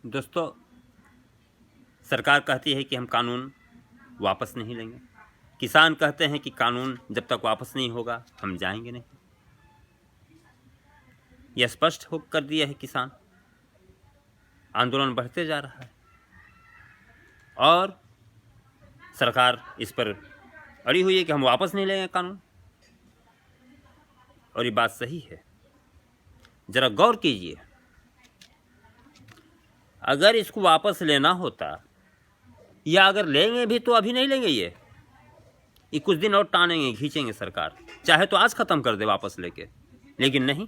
दोस्तों, सरकार कहती है कि हम कानून वापस नहीं लेंगे। किसान कहते हैं कि कानून जब तक वापस नहीं होगा हम जाएंगे नहीं। यह स्पष्ट हो कर दिया है किसान। आंदोलन बढ़ते जा रहा है और सरकार इस पर अड़ी हुई है कि हम वापस नहीं लेंगे कानून। और ये बात सही है। जरा गौर कीजिए, अगर इसको वापस लेना होता या अगर लेंगे भी तो अभी नहीं लेंगे। ये कुछ दिन और टानेंगे, खींचेंगे सरकार, चाहे तो आज ख़त्म कर दे वापस लेके। लेकिन नहीं,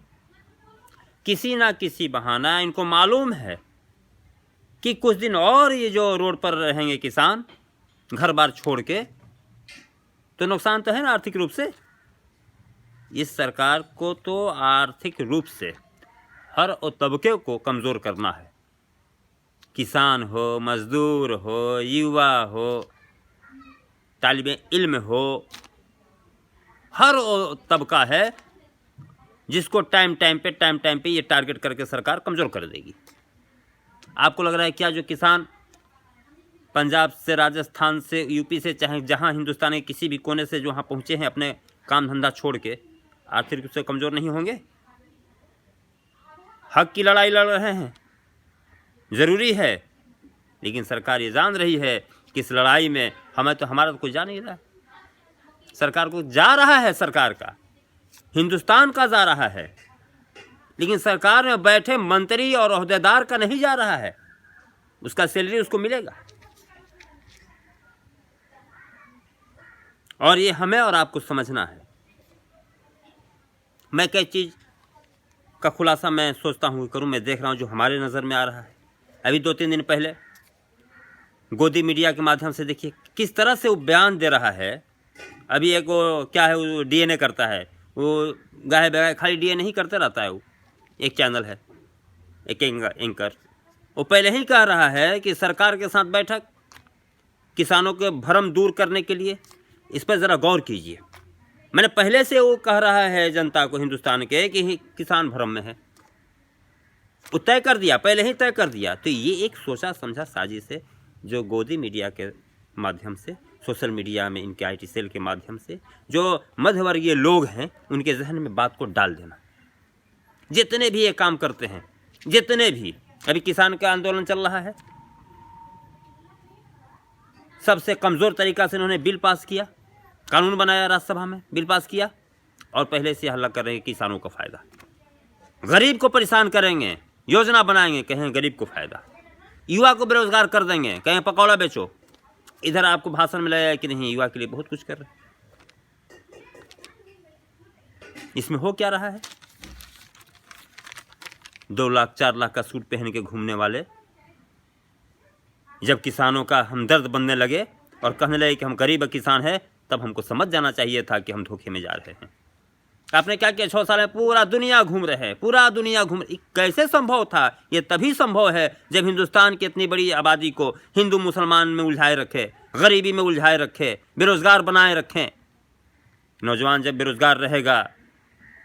किसी ना किसी बहाना इनको मालूम है कि कुछ दिन और ये जो रोड पर रहेंगे किसान घर बार छोड़ के, तो नुकसान तो है ना आर्थिक रूप से। इस सरकार को तो आर्थिक रूप से हर तबके को कमज़ोर करना है। किसान हो, मजदूर हो, युवा हो, तालिबे इल्म हो, हर तबका है जिसको टाइम टाइम पे ये टारगेट करके सरकार कमज़ोर कर देगी। आपको लग रहा है क्या जो किसान पंजाब से, राजस्थान से, यूपी से, चाहे जहां हिंदुस्तान के किसी भी कोने से जो वहाँ पहुँचे हैं अपने काम धंधा छोड़ के, आर्थिक रूप से कमज़ोर नहीं होंगे? हक की लड़ाई लड़ रहे हैं, ज़रूरी है। लेकिन सरकार ये जान रही है कि इस लड़ाई में हमारा तो कोई जा नहीं रहा है। सरकार को जा रहा है, सरकार का, हिंदुस्तान का जा रहा है, लेकिन सरकार में बैठे मंत्री और ओहदेदार का नहीं जा रहा है। उसका सैलरी उसको मिलेगा। और ये हमें और आपको समझना है। मैं कई चीज़ का खुलासा मैं सोचता हूँ करूँ, मैं देख रहा हूँ जो हमारे नज़र में आ रहा है। अभी 2-3 दिन पहले गोदी मीडिया के माध्यम से देखिए किस तरह से वो बयान दे रहा है। अभी एक वो क्या है, वो डीएनए करता है, वो गाहे बगाए खाली डीएनए नहीं करते रहता है। वो एक चैनल है, एक एंकर, वो पहले ही कह रहा है कि सरकार के साथ बैठक, किसानों के भ्रम दूर करने के लिए। इस पर ज़रा गौर कीजिए। मैंने पहले से वो कह रहा है जनता को, हिंदुस्तान के, कि किसान भ्रम में है। वो तय कर दिया, पहले ही तय कर दिया। तो ये एक सोचा समझा साजिश है जो गोदी मीडिया के माध्यम से, सोशल मीडिया में इनके आईटी सेल के माध्यम से जो मध्यवर्गीय लोग हैं उनके जहन में बात को डाल देना। जितने भी ये काम करते हैं, जितने भी, अभी किसान का आंदोलन चल रहा है, सबसे कमज़ोर तरीका से उन्होंने बिल पास किया, कानून बनाया, राज्यसभा में बिल पास किया, और पहले से हल्ला कर रहे हैं किसानों का फ़ायदा। गरीब को परेशान करेंगे, योजना बनाएंगे, कहें गरीब को फ़ायदा। युवा को बेरोजगार कर देंगे, कहें पकौड़ा बेचो। इधर आपको भाषण में लगेगा कि नहीं, युवा के लिए बहुत कुछ कर रहे हैं। इसमें हो क्या रहा है? 2 लाख 4 लाख का सूट पहन के घूमने वाले जब किसानों का हमदर्द बनने लगे और कहने लगे कि हम गरीब किसान हैं, तब हमको समझ जाना चाहिए था कि हम धोखे में जा रहे हैं। आपने क्या किया? 6 साल में पूरा दुनिया घूम रहे हैं, पूरा दुनिया घूम। कैसे संभव था? ये तभी संभव है जब हिंदुस्तान की इतनी बड़ी आबादी को हिंदू मुसलमान में उलझाए रखे, गरीबी में उलझाए रखे, बेरोजगार बनाए रखें। नौजवान जब बेरोजगार रहेगा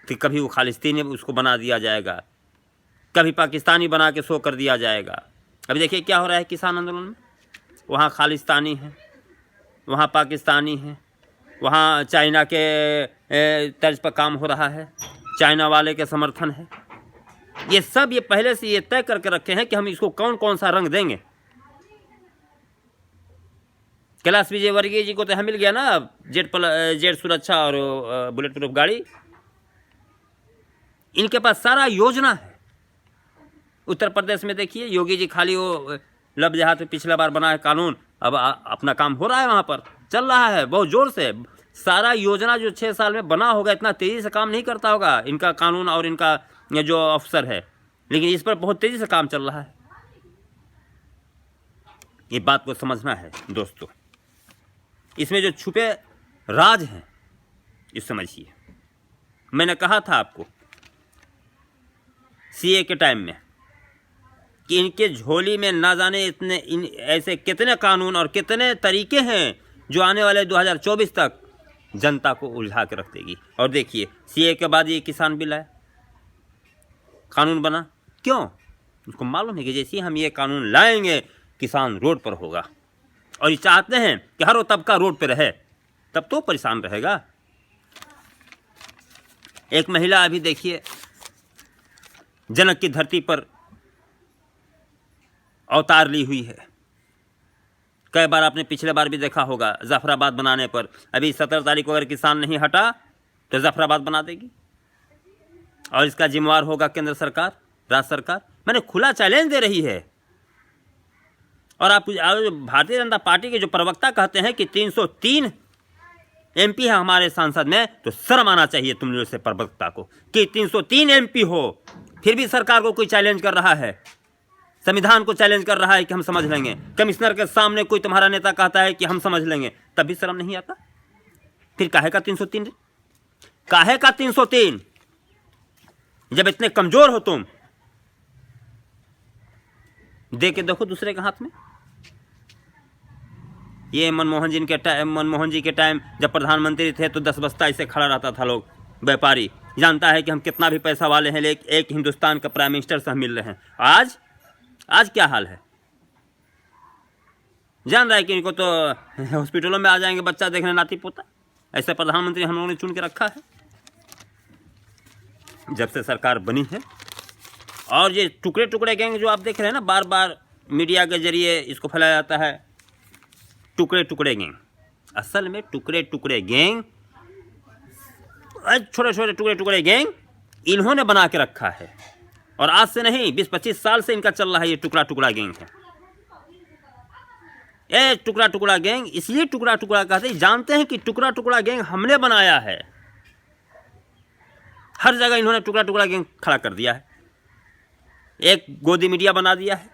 तो कभी वो खालिस्तानी उसको बना दिया जाएगा, कभी पाकिस्तानी बना के शो कर दिया जाएगा। अभी देखिए क्या हो रहा है किसान आंदोलन में। वहाँ खालिस्तानी है, वहाँ पाकिस्तानी है, वहाँ चाइना के तर्ज पर काम हो रहा है, चाइना वाले के समर्थन है। ये सब ये पहले से ये तय करके रखे हैं कि हम इसको कौन कौन सा रंग देंगे। कैलाश विजयवर्गीय जी को तो यहाँ मिल गया ना जेट सुरक्षा और बुलेट प्रूफ गाड़ी। इनके पास सारा योजना है। उत्तर प्रदेश में देखिए योगी जी खाली वो लब जहाज पे पिछला बार बना है कानून, अब अपना काम हो रहा है, वहाँ पर चल रहा है बहुत ज़ोर से। सारा योजना जो 6 साल में बना होगा, इतना तेज़ी से काम नहीं करता होगा इनका कानून और इनका जो अफसर है, लेकिन इस पर बहुत तेज़ी से काम चल रहा है। ये बात को समझना है दोस्तों। इसमें जो छुपे राज हैं ये समझिए। मैंने कहा था आपको सीए के टाइम में कि इनके झोली में ना जाने ऐसे कितने कानून और कितने तरीके हैं जो आने वाले 2024 तक जनता को उलझा के रख देगी। और देखिए सीए के बाद ये किसान बिल आया, कानून बना। क्यों? उसको मालूम है कि जैसे ही हम ये कानून लाएंगे किसान रोड पर होगा, और ये चाहते हैं कि हर वो तबका रोड पर रहे, तब तो परेशान रहेगा। एक महिला अभी देखिए जनक की धरती पर अवतार ली हुई है। कई बार आपने पिछले बार भी देखा होगा, जाफराबाद बनाने पर अभी 17 तारीख को अगर किसान नहीं हटा तो जाफराबाद बना देगी, और इसका जिम्मेवार होगा केंद्र सरकार, राज्य सरकार। मैंने खुला चैलेंज दे रही है। और आप भारतीय जनता पार्टी के जो प्रवक्ता कहते हैं कि 303 एमपी है हमारे सांसद में, तो शर्म आना चाहिए तुम लोग से प्रवक्ता को कि 303 एमपी हो, फिर भी सरकार को कोई चैलेंज कर रहा है, संविधान को चैलेंज कर रहा है कि हम समझ लेंगे। कमिश्नर के सामने कोई तुम्हारा नेता कहता है कि हम समझ लेंगे, तब भी शर्म नहीं आता। फिर काहे का 303? काहे का 303? जब इतने कमजोर हो तुम, दे के देखो दूसरे के हाथ में। ये मनमोहन जी के टाइम जब प्रधानमंत्री थे तो 10 बस्ता ऐसे खड़ा रहता था, लोग व्यापारी जानता है कि हम कितना भी पैसा वाले हैं, लेकिन एक हिंदुस्तान का प्राइम मिनिस्टर से हम मिल रहे हैं। आज क्या हाल है? जान रहा है कि इनको तो हॉस्पिटलों में आ जाएंगे बच्चा देखने नाती पोता। ऐसे प्रधानमंत्री हम लोगों ने चुन के रखा है जब से सरकार बनी है। और ये टुकड़े टुकड़े गैंग जो आप देख रहे हैं ना, बार बार मीडिया के जरिए इसको फैलाया जाता है, टुकड़े टुकड़े गैंग। असल में टुकड़े टुकड़े गैंग, छोटे छोटे टुकड़े टुकड़े गैंग इन्होंने बना के रखा है, और आज से नहीं 20-25 साल से इनका चल रहा है। ये टुकड़ा टुकड़ा गैंग है। ये टुकड़ा टुकड़ा गैंग इसलिए टुकड़ा टुकड़ा कहते हैं, जानते हैं कि टुकड़ा टुकड़ा गैंग हमने बनाया है। हर जगह इन्होंने टुकड़ा टुकड़ा गैंग खड़ा कर दिया है। एक गोदी मीडिया बना दिया है,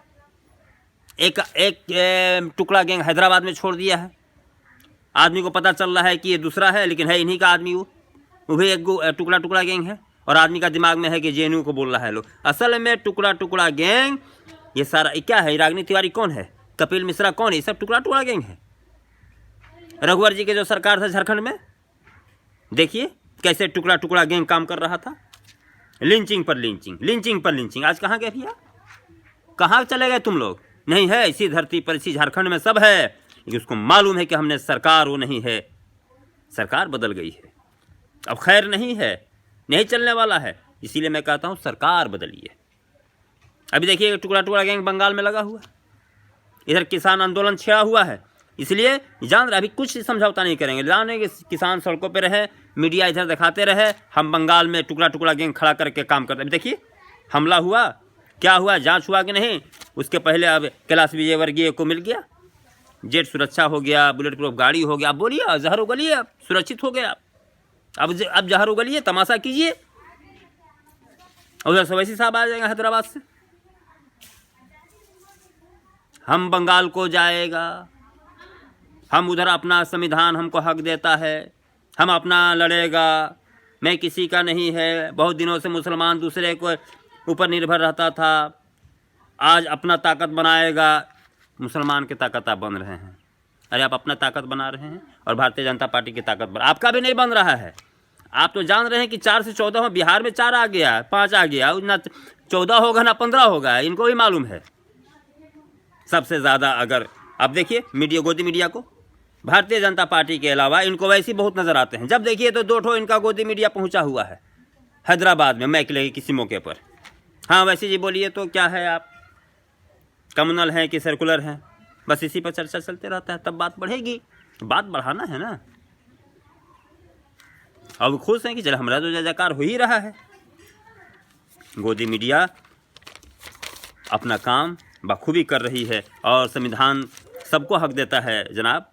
एक टुकड़ा गैंग हैदराबाद में छोड़ दिया है। आदमी को पता चल रहा है कि ये दूसरा है, लेकिन है इन्हीं का आदमी। वो भी एक टुकड़ा टुकड़ा गैंग है, और आदमी का दिमाग में है कि जेएनयू को बोल रहा है लोग। असल में टुकड़ा टुकड़ा गैंग ये सारा क्या है? रागिनी तिवारी कौन है? कपिल मिश्रा कौन है? ये सब टुकड़ा टुकड़ा गैंग है। रघुवर जी के जो सरकार था झारखंड में, देखिए कैसे टुकड़ा टुकड़ा गैंग काम कर रहा था। लिंचिंग पर लिंचिंग, लिंचिंग पर लिंचिंग। आज कहाँ गए भैया? कहाँ चले गए तुम लोग? नहीं है, इसी धरती पर, इसी झारखंड में सब है, लेकिन उसको मालूम है कि हमने सरकार वो नहीं है, सरकार बदल गई है, अब खैर नहीं है, नहीं चलने वाला है। इसीलिए मैं कहता हूँ सरकार बदलिए। अभी देखिए टुकड़ा टुकड़ा गैंग बंगाल में लगा हुआ है, इधर किसान आंदोलन छिड़ा हुआ है। इसलिए जान रहे अभी कुछ समझौता नहीं करेंगे, जाने कि किसान सड़कों पे रहे, मीडिया इधर दिखाते रहे, हम बंगाल में टुकड़ा टुकड़ा गैंग खड़ा करके काम करते। अभी देखिए हमला हुआ, क्या हुआ, जांच हुआ कि नहीं? उसके पहले अब कैलाश विजयवर्गीय को मिल गया, जेट सुरक्षा हो गया, बुलेट प्रूफ गाड़ी हो गया। आप बोलिए जहर उगलिए, आप सुरक्षित हो गया। अब जहर उगलिए, तमाशा कीजिए, उधर सवैसी साहब आ जाएंगे हैदराबाद से। हम बंगाल को जाएगा, हम उधर अपना संविधान हमको हक देता है, हम अपना लड़ेगा, मैं किसी का नहीं है। बहुत दिनों से मुसलमान दूसरे को ऊपर निर्भर रहता था, आज अपना ताकत बनाएगा। मुसलमान की ताकत आप बन रहे हैं। अरे आप अपना ताकत बना रहे हैं, और भारतीय जनता पार्टी की ताकत आपका भी नहीं बन रहा है। आप तो जान रहे हैं कि 4 से 14 हो, बिहार में 4 आ गया, 5 आ गया, ना 14 होगा ना 15 होगा, इनको भी मालूम है। सबसे ज़्यादा अगर आप देखिए मीडिया, गोदी मीडिया को भारतीय जनता पार्टी के अलावा इनको वैसे बहुत नज़र आते हैं। जब देखिए तो 2 ठो इनका गोदी मीडिया पहुंचा हुआ है हैदराबाद में, मैकले किसी मौके पर। हाँ वैसे जी बोलिए तो क्या है, आप कम्युनल हैं कि सर्कुलर हैं, बस इसी पर चर्चा चलते रहता है। तब बात बढ़ेगी, बात बढ़ाना है ना। अब खुश हैं कि चल हमारा तो जयकार हो ही रहा है। गोदी मीडिया अपना काम बखूबी कर रही है, और संविधान सबको हक देता है जनाब।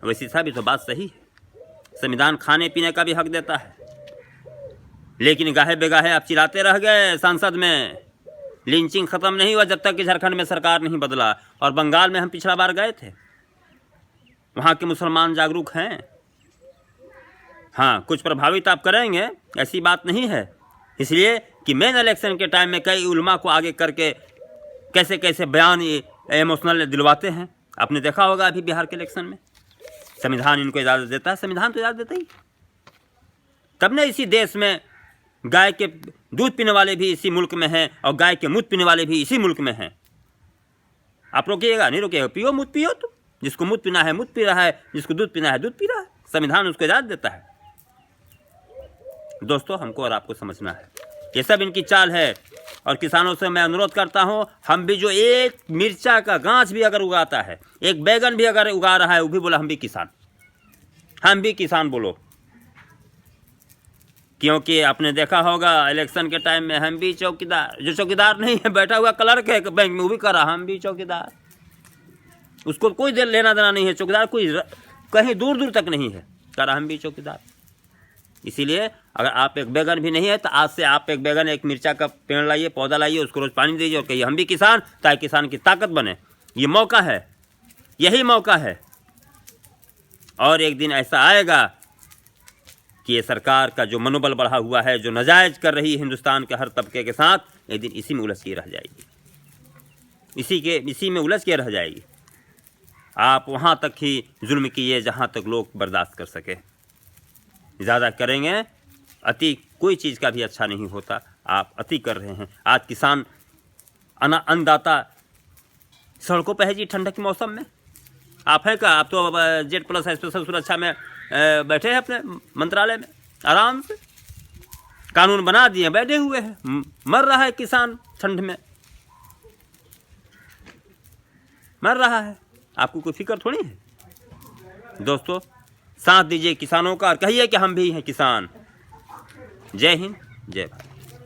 वैसी साहब ये तो बात सही है, संविधान खाने पीने का भी हक देता है। लेकिन गाहे बेगाहे आप चिल्लाते रह गए संसद में, लिंचिंग खत्म नहीं हुआ जब तक कि झारखंड में सरकार नहीं बदला। और बंगाल में हम पिछला बार गए थे, वहाँ के मुसलमान जागरूक हैं। हाँ कुछ प्रभावित आप करेंगे, ऐसी बात नहीं है। इसलिए कि मेन इलेक्शन के टाइम में कई उलमा को आगे करके कैसे कैसे बयान इमोशनल दिलवाते हैं। आपने देखा होगा अभी बिहार के इलेक्शन में। संविधान इनको इजाज़त देता है, संविधान तो इजाज़त देता ही, तब ने इसी देश में गाय के दूध पीने वाले भी इसी मुल्क में हैं और गाय के मूत्र पीने वाले भी इसी मुल्क में हैं। आप रोकिएगा? नहीं रोकिएगा। पियो मूत्र, पियो तुम। जिसको मूत्र पीना है मूत्र पी रहा है, जिसको दूध पीना है दूध पी रहा है। संविधान उसको इजाज़त देता है। दोस्तों, हमको और आपको समझना है, ये सब इनकी चाल है। और किसानों से मैं अनुरोध करता हूँ, हम भी जो एक मिर्चा का गांच भी अगर उगाता है, एक बैगन भी अगर उगा रहा है, वो भी बोला हम भी किसान, हम भी किसान बोलो। क्योंकि आपने देखा होगा इलेक्शन के टाइम में हम भी चौकीदार, जो चौकीदार नहीं है, बैठा हुआ क्लर्क है बैंक में, वो भी कर रहा हम भी चौकीदार। उसको कोई लेना देना नहीं है, चौकीदार कोई कहीं दूर दूर तक नहीं है, कर रहा हम भी चौकीदार। इसीलिए अगर आप एक बैगन भी नहीं है तो आज से आप एक बैगन, एक मिर्चा का पेड़ लाइए, पौधा लाइए, उसको रोज पानी दीजिए और कहिए हम भी किसान, ताकि किसान की ताकत बने। ये मौका है, यही मौका है। और एक दिन ऐसा आएगा कि ये सरकार का जो मनोबल बढ़ा हुआ है, जो नाजायज कर रही है हिंदुस्तान के हर तबके के साथ, एक दिन इसी में उलझ के रह जाएगी, इसी में उलझ के रह जाएगी। आप वहाँ तक ही जुल्म कीजिए जहाँ तक लोग बर्दाश्त कर सके। ज़्यादा करेंगे, अति कोई चीज़ का भी अच्छा नहीं होता। आप अति कर रहे हैं। आज किसान अन्नदाता सड़कों पर है जी, ठंडक के मौसम में। आप हैं क्या? आप तो जेड+ स्पेशल सुरक्षा में बैठे हैं अपने मंत्रालय में, आराम से कानून बना दिए, बैठे हुए हैं। मर रहा है किसान, ठंड में मर रहा है, आपको कोई फिक्र थोड़ी है। दोस्तों, साथ दीजिए किसानों का और कहिए कि हम भी हैं किसान। जय हिंद, जय भारत।